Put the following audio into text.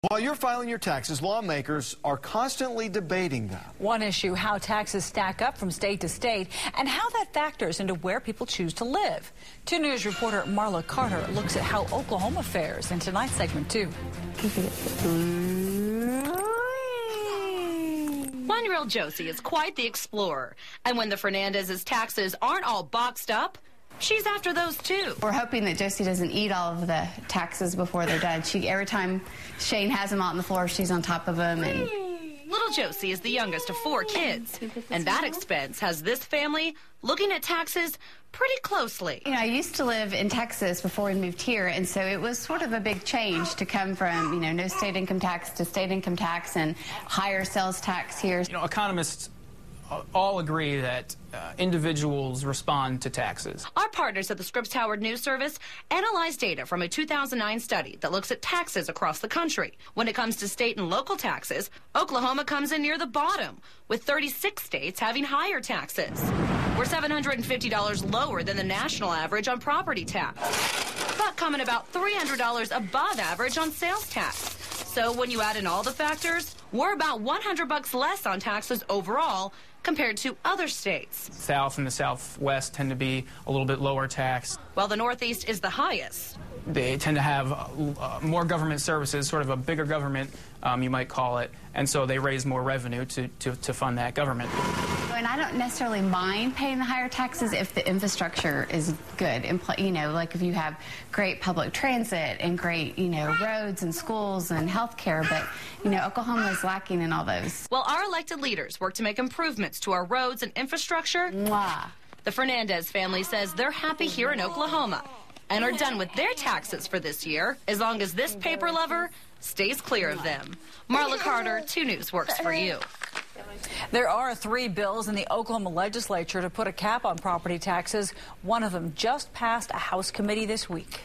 While you're filing your taxes, lawmakers are constantly debating them. One issue, how taxes stack up from state to state and how that factors into where people choose to live. 2 News reporter Marla Carter looks at how Oklahoma fares in tonight's segment 2. 1-year-old Josie is quite the explorer. And when the Fernandez's taxes aren't all boxed up, she's after those too. We're hoping that Josie doesn't eat all of the taxes before they're done. Every time Shane has them out on the floor, she's on top of them. And little Josie is the youngest of 4 kids, and that expense has this family looking at taxes pretty closely. You know, I used to live in Texas before we moved here, and so it was sort of a big change to come from, you know, no state income tax to state income tax and higher sales tax here. You know, economists all agree that individuals respond to taxes. Our partners at the Scripps Howard News Service analyzed data from a 2009 study that looks at taxes across the country. When it comes to state and local taxes, Oklahoma comes in near the bottom, with 36 states having higher taxes. We're $750 lower than the national average on property tax, but coming about $300 above average on sales tax. So when you add in all the factors, we're about $100 less on taxes overall compared to other states. South and the Southwest tend to be a little bit lower tax, while the Northeast is the highest. They tend to have more government services, sort of a bigger government, you might call it, and so they raise more revenue to fund that government. And I don't necessarily mind paying the higher taxes if the infrastructure is good. You know, like if you have great public transit and great, you know, roads and schools and health care, but, you know, Oklahoma is lacking in all those. While our elected leaders work to make improvements to our roads and infrastructure, the Fernandez family says they're happy here in Oklahoma and are done with their taxes for this year, as long as this paper lover stays clear of them. Marla Carter, 2 News works for you. There are 3 bills in the Oklahoma legislature to put a cap on property taxes. One of them just passed a House committee this week.